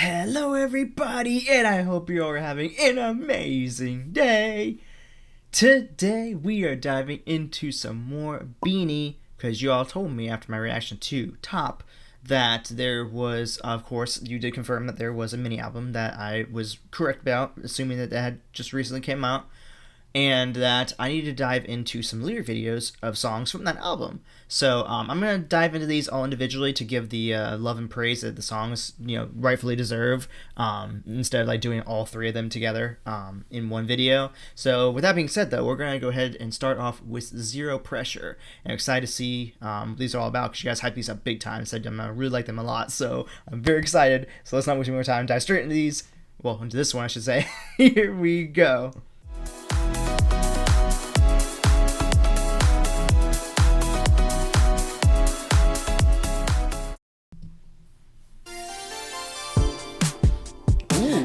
Hello everybody, and I hope you all are having an amazing day. Today we are diving into some more BINI, because you all told me after my reaction to Top that there was, of course, you did confirm that there was a mini album that I was correct about, assuming that had just recently came out, and that I need to dive into some lyric videos of songs from that album. So I'm going to dive into these all individually to give the love and praise that the songs rightfully deserve, instead of like doing all three of them together in one video. So with that being said, though, we're going to go ahead and start off with Zero Pressure. And I'm excited to see what these are all about, because you guys hyped these up big time, said I really like them a lot, so I'm very excited. So let's not waste any more time, dive straight into these, well, into this one I should say. Here we go.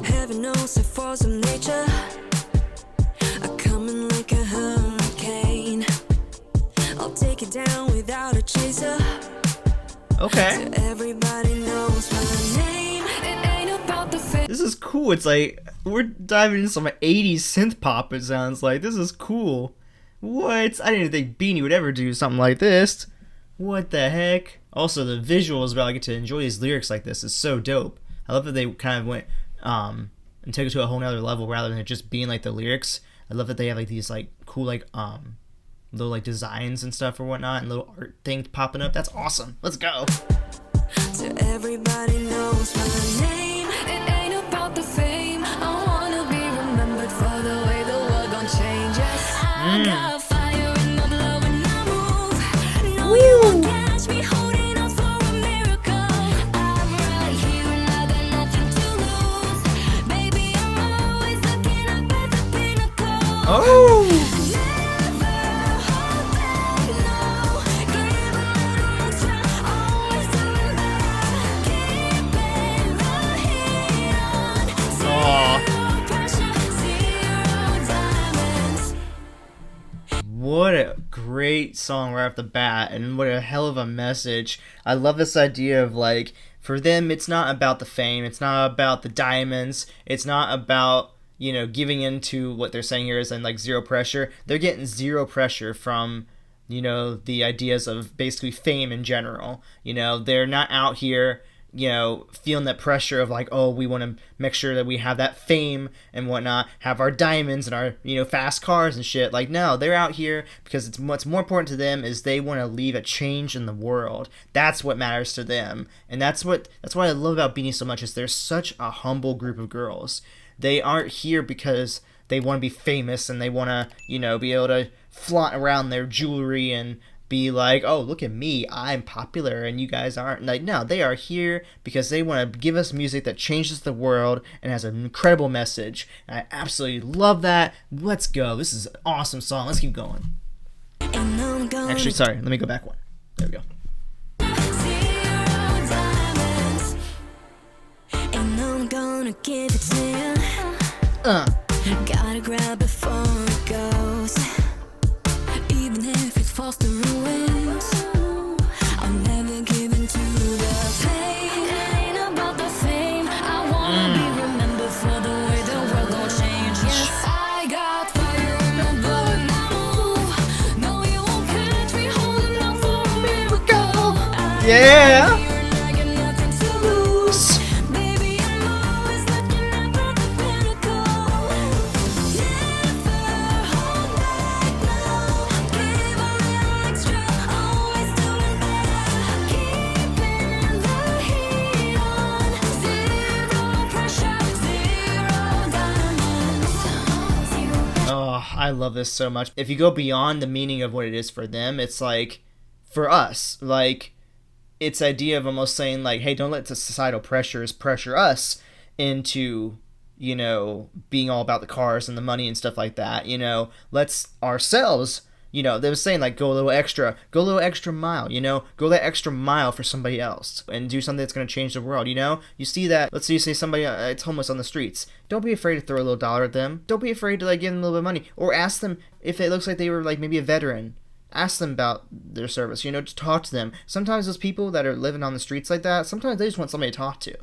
Heaven knows if force of nature are coming like a hurricane. I'll take it down without a chaser. Okay. So everybody knows my name. It ain't about the face. This is cool. It's like we're diving into some 80s synth pop, it sounds like. This is cool. What? I didn't think BINI would ever do something like this. What the heck? Also, the visuals about I get to enjoy these lyrics like this is so dope. I love that they kind of went and took it to a whole nother level rather than it just being like the lyrics. I love that they have like these like cool like little like designs and stuff or whatnot, and little art things popping up. That's awesome. Let's go. So everybody knows my name. It ain't about the fame. I wanna be remembered for the way the world gon' change. Yes, I got fire in my blood when I move. No, you won't catch me holding out for a miracle. I'm right here and I got nothing to lose. Baby, I'm always looking up at the pinnacle. Oh. What a great song right off the bat, and what a hell of a message. I love this idea of like, for them, it's not about the fame, it's not about the diamonds, it's not about, giving into what they're saying here is in like zero pressure. They're getting zero pressure from, the ideas of basically fame in general. They're not out here feeling that pressure of like, oh, we want to make sure that we have that fame and whatnot, have our diamonds and our, fast cars and shit. Like, no, they're out here because what's more important to them is they want to leave a change in the world. That's what matters to them. And that's what I love about BINI so much, is they're such a humble group of girls. They aren't here because they want to be famous and they want to, be able to flaunt around their jewelry and be like, oh, look at me, I'm popular and you guys aren't. Like, no, they are here because they want to give us music that changes the world and has an incredible message. And I absolutely love that. Let's go. This is an awesome song. Let's keep going. Actually, sorry, let me go back one. There we go. And I'm gonna give it to you. Gotta grab before it goes. Even if it falls to ruins, I'll never give in to the pain. It ain't about the fame. I wanna be remembered for the way the world gon' change. Yes, I got fire in my blood when I move. No, you won't catch me holding out for a miracle. Yeah. I got nothing to lose. Baby, I'm always looking up at the pinnacle. Never hold back now. Give a little extra, always doing better. Keeping the heat on. Zero pressure, zero diamonds. Oh, I love this so much. If you go beyond the meaning of what it is for them, it's like, for us, like, it's the idea of almost saying like, hey, don't let the societal pressures pressure us into, being all about the cars and the money and stuff like that. Let's ourselves, they were saying like, go a little extra mile, go that extra mile for somebody else and do something that's going to change the world. You see that, let's say you say somebody it's homeless on the streets. Don't be afraid to throw a little dollar at them. Don't be afraid to like give them a little bit of money, or ask them if it looks like they were like maybe a veteran. Ask them about their service, just talk to them. Sometimes those people that are living on the streets like that, sometimes they just want somebody to talk to.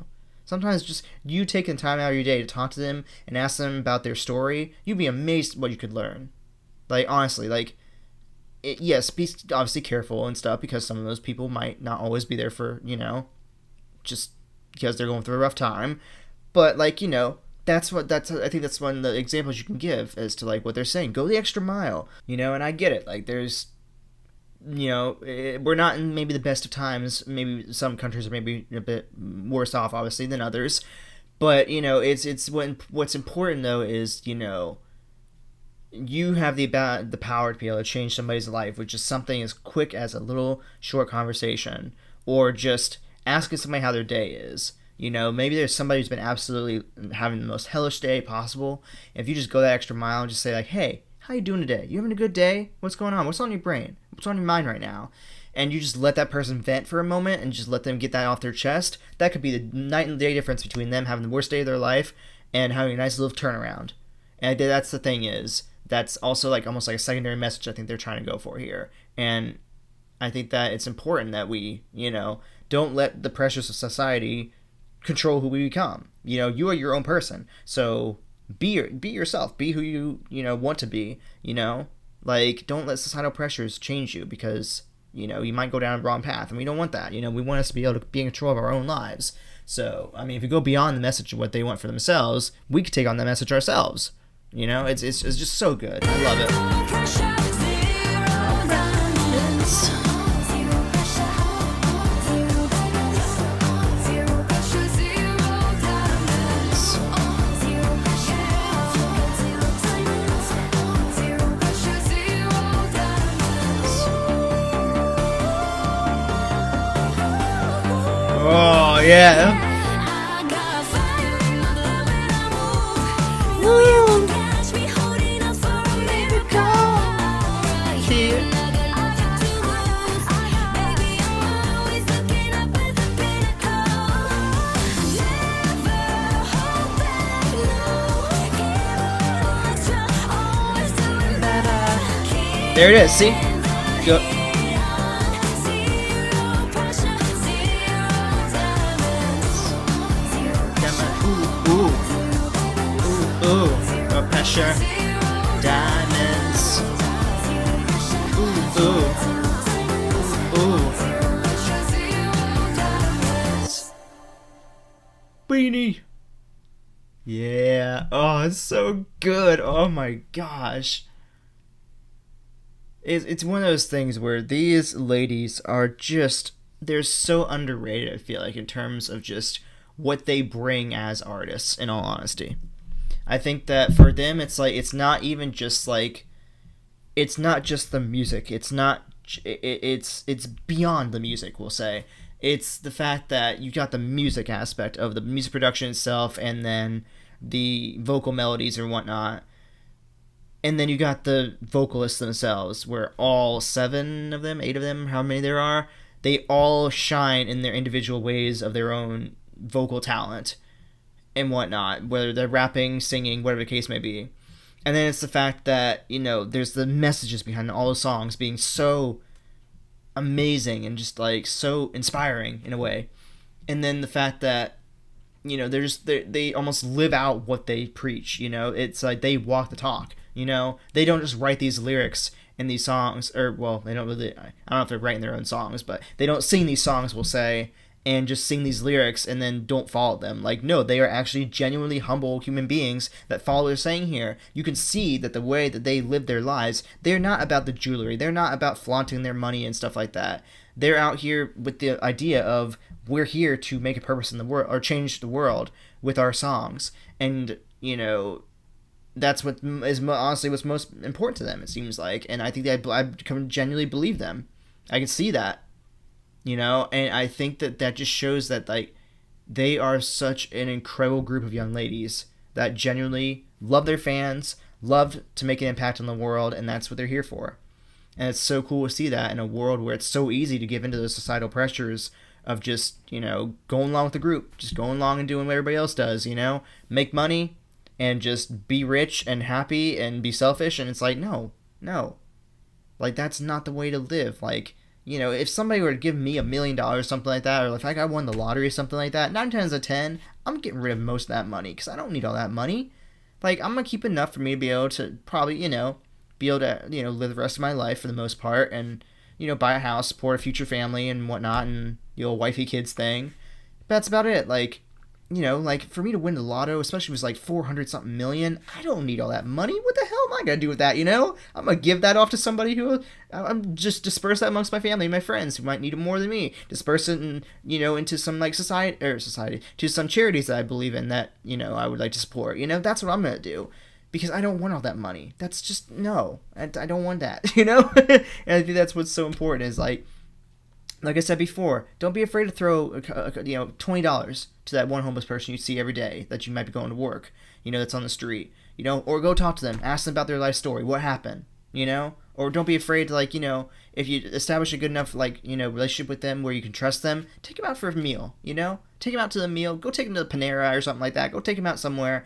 Sometimes just you taking time out of your day to talk to them and ask them about their story, you'd be amazed what you could learn. Like, honestly, like, yes, be obviously careful and stuff, because some of those people might not always be there for, just because they're going through a rough time. But, like, I think that's one of the examples you can give as to, like, what they're saying. Go the extra mile, and I get it. Like, there's, we're not in maybe the best of times. Maybe some countries are maybe a bit worse off, obviously, than others. But, it's what's important, though, is, you have the power to be able to change somebody's life, which is something as quick as a little short conversation, or just asking somebody how their day is. Maybe there's somebody who's been absolutely having the most hellish day possible. If you just go that extra mile and just say, like, hey, how you doing today? You having a good day? What's going on? What's on your brain? What's on your mind right now? And you just let that person vent for a moment and just let them get that off their chest. That could be the night and day difference between them having the worst day of their life and having a nice little turnaround. And that's the thing is, that's also like almost like a secondary message I think they're trying to go for here. And I think that it's important that we, don't let the pressures of society control who we become. You are your own person. So be yourself. Be who you, want to be, Like, don't let societal pressures change you, because, you might go down a wrong path, and we don't want that. We want us to be able to be in control of our own lives. So, I mean, if we go beyond the message of what they want for themselves, we could take on that message ourselves. It's just so good. I love it. Oh, yeah. There it is, see? Go. Ooh, no pressure, diamonds. Ooh. BINI. Yeah. Oh, it's so good. Oh my gosh. It's one of those things where these ladies are just, they're so underrated, I feel like, in terms of just what they bring as artists, in all honesty. I think that for them, it's like, it's not even just like, it's not just the music. It's beyond the music, we'll say. It's the fact that you got the music aspect of the music production itself, and then the vocal melodies and whatnot. And then you got the vocalists themselves, where all 7 of them, 8 of them, how many there are, they all shine in their individual ways of their own vocal talent and whatnot, whether they're rapping, singing, whatever the case may be. And then it's the fact that, there's the messages behind all the songs being so amazing and just like so inspiring in a way. And then the fact that, they almost live out what they preach, it's like they walk the talk. They don't just write these lyrics in these songs, or, well, they don't really, I don't know if they're writing their own songs, but they don't sing these songs, we'll say, and just sing these lyrics and then don't follow them. Like, no, they are actually genuinely humble human beings that follow what they're saying here. You can see that the way that they live their lives, they're not about the jewelry. They're not about flaunting their money and stuff like that. They're out here with the idea of, we're here to make a purpose in the world, or change the world with our songs. And, that's what is honestly what's most important to them, it seems like. And I think that I can genuinely believe them. I can see that, and I think that just shows that, like, they are such an incredible group of young ladies that genuinely love their fans, love to make an impact on the world, and that's what they're here for. And it's so cool to see that in a world where it's so easy to give into those societal pressures of just, going along with the group, just going along and doing what everybody else does, make money, and just be rich and happy and be selfish. And it's like, no, like, that's not the way to live. Like, You know, if somebody were to give me $1 million or something like that, or if I won the lottery or something like that, 9 times out of 10, I'm getting rid of most of that money because I don't need all that money. Like, I'm gonna keep enough for me to be able to probably, be able to, live the rest of my life for the most part, and buy a house, support a future family and whatnot, and the old wifey kids thing. But that's about it. Like, like for me to win the lotto, especially if it was like 400 something million, I don't need all that money. What the hell am I gonna do with that? I'm gonna give that off to somebody who I'm just disperse that amongst my family and my friends who might need it more than me. Disperse it and into some like society to some charities that I believe in that I would like to support. That's what I'm gonna do. Because I don't want all that money. That's just, no. I don't want that, And I think that's what's so important is, like I said before, don't be afraid to throw, $20 to that one homeless person you see every day that you might be going to work, that's on the street, or go talk to them, ask them about their life story, what happened, or don't be afraid to, like, if you establish a good enough, like, relationship with them where you can trust them, take them out for a meal, take them out to the meal, go take them to the Panera or something like that, go take them out somewhere,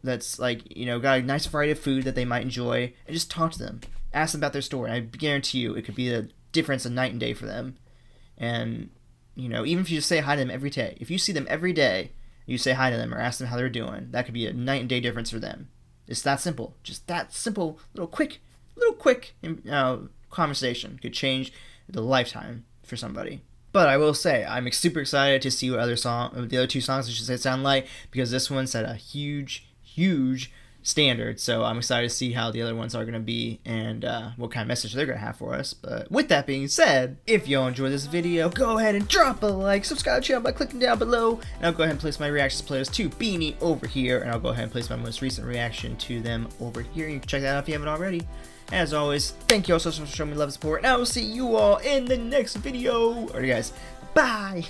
that's like, got a nice variety of food that they might enjoy, and just talk to them, ask them about their story, and I guarantee you it could be a difference of night and day for them. And even if you just say hi to them every day, if you see them every day, you say hi to them or ask them how they're doing, that could be a night and day difference for them. It's that simple. Just that simple little quick conversation could change the lifetime for somebody. But I will say, I'm super excited to see what the other two songs I should say sound like, because this one set a huge standard, so I'm excited to see how the other ones are going to be and what kind of message they're going to have for us. But with that being said, if y'all enjoyed this video, go ahead and drop a like, subscribe to the channel by clicking down below, and I'll go ahead and place my reactions playlist to BINI over here, and I'll go ahead and place my most recent reaction to them over here. You can check that out if you haven't already. As always, thank you all so much for showing me love and support, and I will see you all in the next video. Alright guys, bye!